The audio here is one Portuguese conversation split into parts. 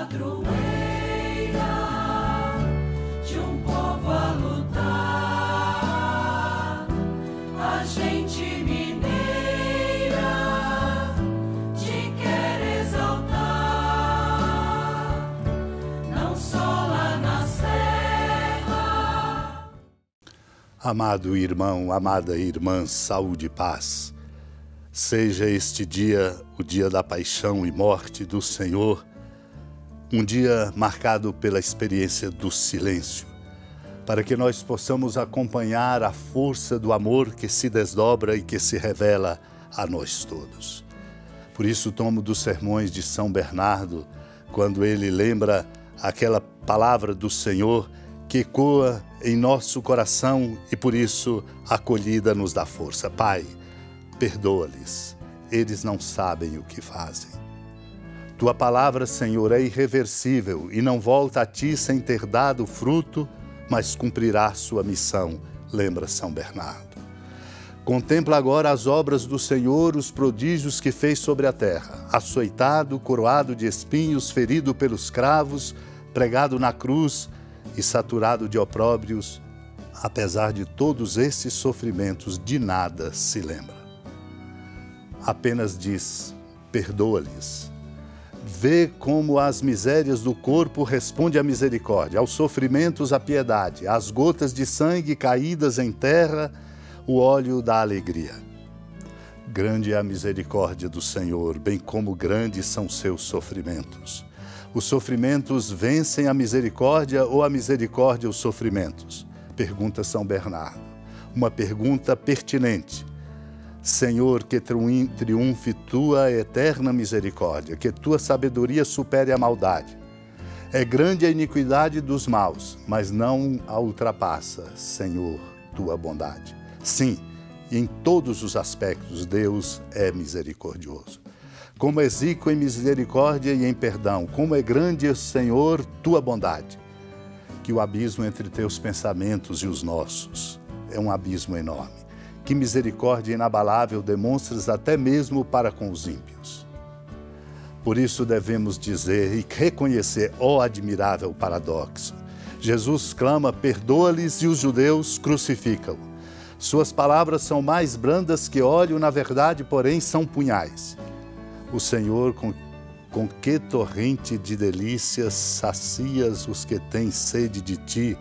padroeira de um povo a lutar, a gente mineira te quer exaltar, não só lá na serra. Amado irmão, amada irmã, saúde e paz. Seja este dia o dia da paixão e morte do Senhor, um dia marcado pela experiência do silêncio, para que nós possamos acompanhar a força do amor que se desdobra e que se revela a nós todos. Por isso tomo dos sermões de São Bernardo, quando ele lembra aquela palavra do Senhor que ecoa em nosso coração e por isso acolhida nos dá força. Pai, perdoa-lhes, eles não sabem o que fazem. Tua palavra, Senhor, é irreversível e não volta a ti sem ter dado fruto, mas cumprirá sua missão, lembra São Bernardo. Contempla agora as obras do Senhor, os prodígios que fez sobre a terra, açoitado, coroado de espinhos, ferido pelos cravos, pregado na cruz e saturado de opróbrios. Apesar de todos esses sofrimentos, de nada se lembra. Apenas diz, perdoa-lhes. Vê como às misérias do corpo responde a misericórdia, aos sofrimentos a piedade, às gotas de sangue caídas em terra, o óleo da alegria. Grande é a misericórdia do Senhor, bem como grandes são seus sofrimentos. Os sofrimentos vencem a misericórdia ou a misericórdia os sofrimentos? Pergunta São Bernardo. Uma pergunta pertinente. Senhor, que triunfe tua eterna misericórdia, que tua sabedoria supere a maldade. É grande a iniquidade dos maus, mas não a ultrapassa, Senhor, tua bondade. Sim, em todos os aspectos, Deus é misericordioso. Como és rico em misericórdia e em perdão, como é grande, Senhor, tua bondade. Que o abismo entre teus pensamentos e os nossos é um abismo enorme. Que misericórdia inabalável demonstras até mesmo para com os ímpios. Por isso devemos dizer e reconhecer, ó admirável paradoxo. Jesus clama, perdoa-lhes e os judeus crucificam. Suas palavras são mais brandas que óleo, na verdade, porém, são punhais. O Senhor, com que torrente de delícias sacias os que têm sede de ti,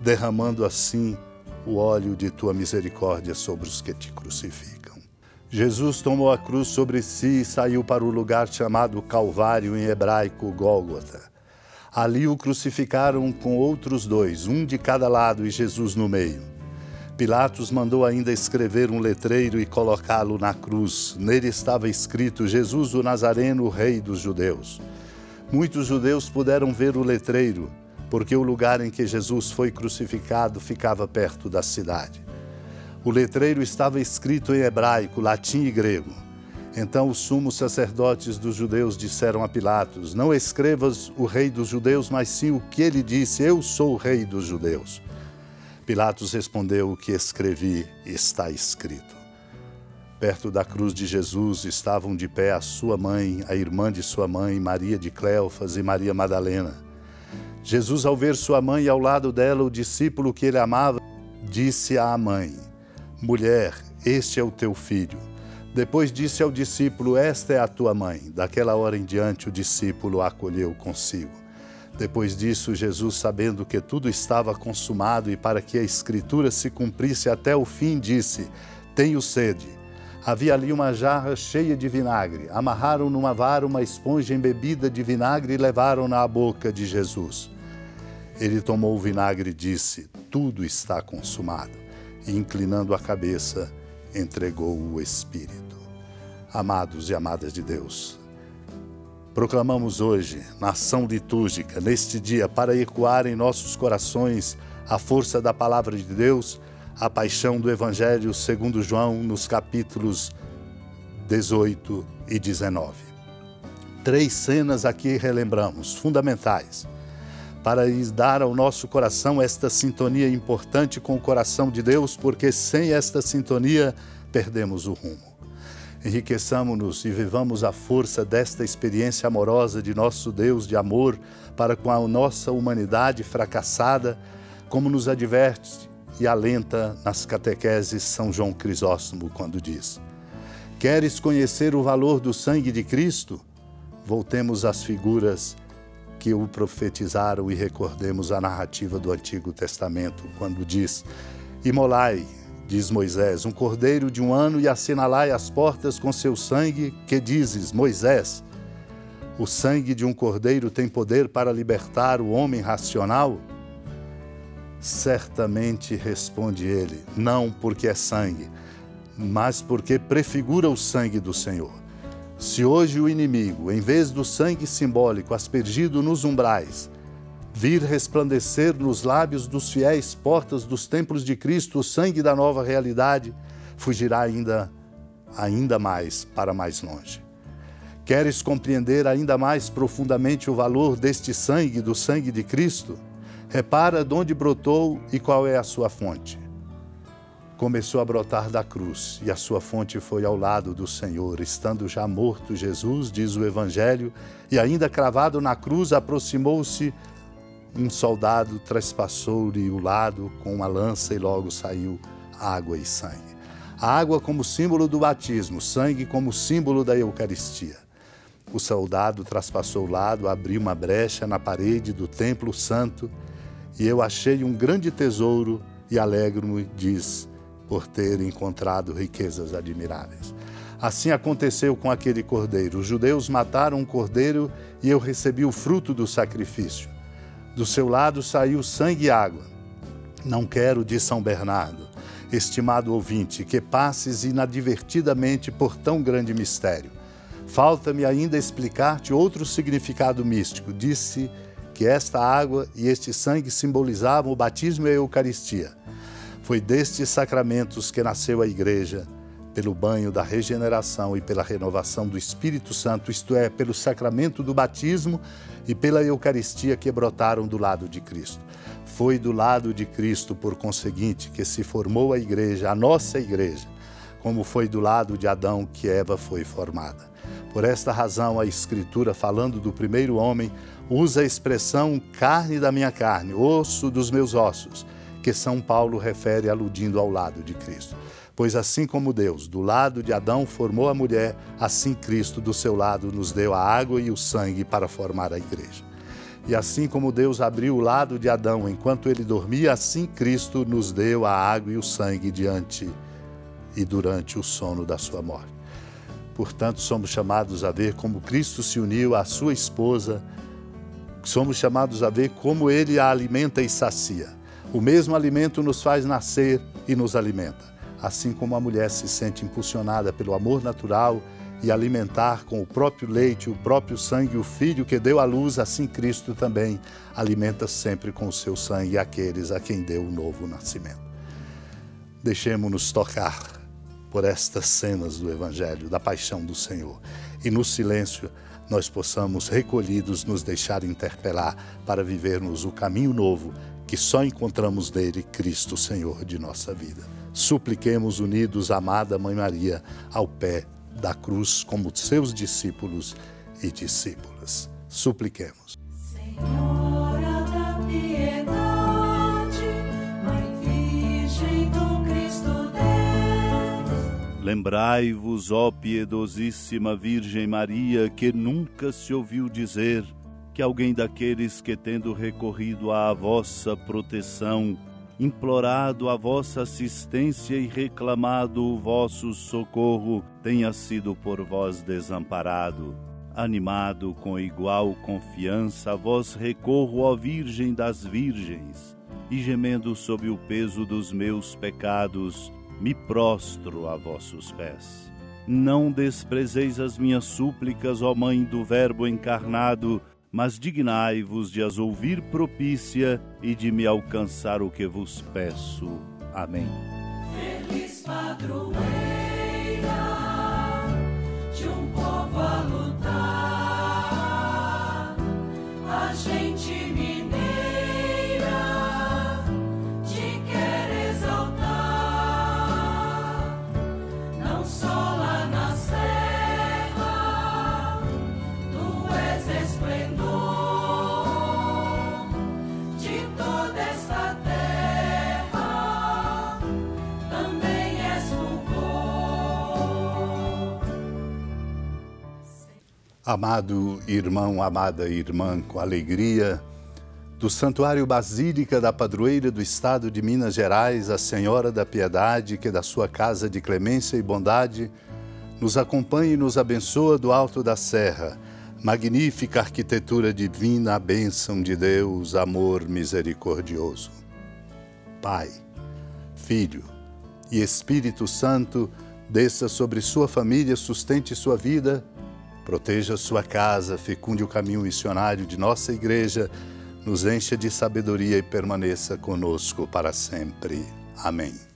derramando assim o óleo de tua misericórdia sobre os que te crucificam. Jesus tomou a cruz sobre si e saiu para o lugar chamado Calvário, em hebraico Gólgota. Ali o crucificaram com outros dois, um de cada lado e Jesus no meio. Pilatos mandou ainda escrever um letreiro e colocá-lo na cruz. Nele estava escrito, Jesus o Nazareno, Rei dos Judeus. Muitos judeus puderam ver o letreiro, porque o lugar em que Jesus foi crucificado ficava perto da cidade. O letreiro estava escrito em hebraico, latim e grego. Então os sumos sacerdotes dos judeus disseram a Pilatos, não escrevas o Rei dos Judeus, mas sim o que ele disse, eu sou o Rei dos Judeus. Pilatos respondeu, o que escrevi está escrito. Perto da cruz de Jesus estavam de pé a sua mãe, a irmã de sua mãe, Maria de Cleofas e Maria Madalena. Jesus, ao ver sua mãe e ao lado dela o discípulo que ele amava, disse à mãe, mulher, este é o teu filho. Depois disse ao discípulo, esta é a tua mãe. Daquela hora em diante o discípulo a acolheu consigo. Depois disso, Jesus, sabendo que tudo estava consumado e para que a Escritura se cumprisse até o fim, disse, tenho sede. Havia ali uma jarra cheia de vinagre. Amarraram numa vara uma esponja embebida de vinagre e levaram-na à boca de Jesus. Ele tomou o vinagre e disse, tudo está consumado. E inclinando a cabeça, entregou o Espírito. Amados e amadas de Deus, proclamamos hoje, na ação litúrgica, neste dia, para ecoar em nossos corações a força da palavra de Deus, a paixão do Evangelho segundo João, nos capítulos 18 e 19. 3 cenas aqui relembramos, fundamentais, para dar ao nosso coração esta sintonia importante com o coração de Deus, porque sem esta sintonia perdemos o rumo. Enriqueçamo-nos e vivamos a força desta experiência amorosa de nosso Deus de amor para com a nossa humanidade fracassada, como nos adverte e alenta nas catequeses São João Crisóstomo, quando diz: queres conhecer o valor do sangue de Cristo? Voltemos às figuras que o profetizaram e recordemos a narrativa do Antigo Testamento, quando diz: imolai, diz Moisés, um cordeiro de 1 ano e assinalai as portas com seu sangue, que dizes, Moisés, o sangue de um cordeiro tem poder para libertar o homem racional? Certamente, responde ele, não porque é sangue, mas porque prefigura o sangue do Senhor. Se hoje o inimigo, em vez do sangue simbólico aspergido nos umbrais, vir resplandecer nos lábios dos fiéis portas dos templos de Cristo o sangue da nova realidade, fugirá ainda mais para mais longe. Queres compreender ainda mais profundamente o valor deste sangue, do sangue de Cristo? Repara de onde brotou e qual é a sua fonte. Começou a brotar da cruz e a sua fonte foi ao lado do Senhor. Estando já morto Jesus, diz o Evangelho, e ainda cravado na cruz, aproximou-se um soldado, trespassou-lhe o lado com uma lança e logo saiu água e sangue. A água como símbolo do batismo, sangue como símbolo da Eucaristia. O soldado traspassou o lado, abriu uma brecha na parede do templo santo e eu achei um grande tesouro e alegro-me, diz, por ter encontrado riquezas admiráveis. Assim aconteceu com aquele cordeiro. Os judeus mataram um cordeiro e eu recebi o fruto do sacrifício. Do seu lado saiu sangue e água. Não quero, diz São Bernardo, estimado ouvinte, que passes inadvertidamente por tão grande mistério. Falta-me ainda explicar-te outro significado místico. Disse que esta água e este sangue simbolizavam o batismo e a Eucaristia. Foi destes sacramentos que nasceu a Igreja, pelo banho da regeneração e pela renovação do Espírito Santo, isto é, pelo sacramento do batismo e pela Eucaristia que brotaram do lado de Cristo. Foi do lado de Cristo, por conseguinte, que se formou a Igreja, a nossa Igreja, como foi do lado de Adão que Eva foi formada. Por esta razão, a Escritura, falando do primeiro homem, usa a expressão carne da minha carne, osso dos meus ossos, que São Paulo refere aludindo ao lado de Cristo. Pois assim como Deus, do lado de Adão, formou a mulher, assim Cristo, do seu lado, nos deu a água e o sangue para formar a Igreja. E assim como Deus abriu o lado de Adão enquanto ele dormia, assim Cristo nos deu a água e o sangue diante e durante o sono da sua morte. Portanto, somos chamados a ver como Cristo se uniu à sua esposa, somos chamados a ver como ele a alimenta e sacia. O mesmo alimento nos faz nascer e nos alimenta. Assim como a mulher se sente impulsionada pelo amor natural e alimentar com o próprio leite, o próprio sangue, o filho que deu à luz, assim Cristo também alimenta sempre com o seu sangue aqueles a quem deu o novo nascimento. Deixemo-nos tocar por estas cenas do Evangelho, da paixão do Senhor, e no silêncio nós possamos, recolhidos, nos deixar interpelar para vivermos o caminho novo que só encontramos nele, Cristo, Senhor de nossa vida. Supliquemos unidos a amada Mãe Maria ao pé da cruz como seus discípulos e discípulas. Supliquemos. Senhora da piedade, Mãe Virgem do Cristo Deus. Lembrai-vos, ó piedosíssima Virgem Maria, que nunca se ouviu dizer que alguém daqueles que, tendo recorrido à vossa proteção, implorado a vossa assistência e reclamado o vosso socorro, tenha sido por vós desamparado. Animado com igual confiança, a vós recorro, ó Virgem das Virgens, e gemendo sob o peso dos meus pecados, me prostro a vossos pés. Não desprezeis as minhas súplicas, ó Mãe do Verbo encarnado, mas dignai-vos de as ouvir propícia e de me alcançar o que vos peço. Amém. Feliz padroeira de um povo a lutar, a gente mineira te quer exaltar, não só lá na serra, Amado irmão, amada irmã, com alegria, do Santuário Basílica da Padroeira do Estado de Minas Gerais, a Senhora da Piedade, que da sua casa de clemência e bondade nos acompanhe e nos abençoa do alto da serra. Magnífica arquitetura divina, a bênção de Deus, amor misericordioso. Pai, Filho e Espírito Santo, desça sobre sua família, sustente sua vida, proteja sua casa, fecunde o caminho missionário de nossa igreja, nos encha de sabedoria e permaneça conosco para sempre. Amém.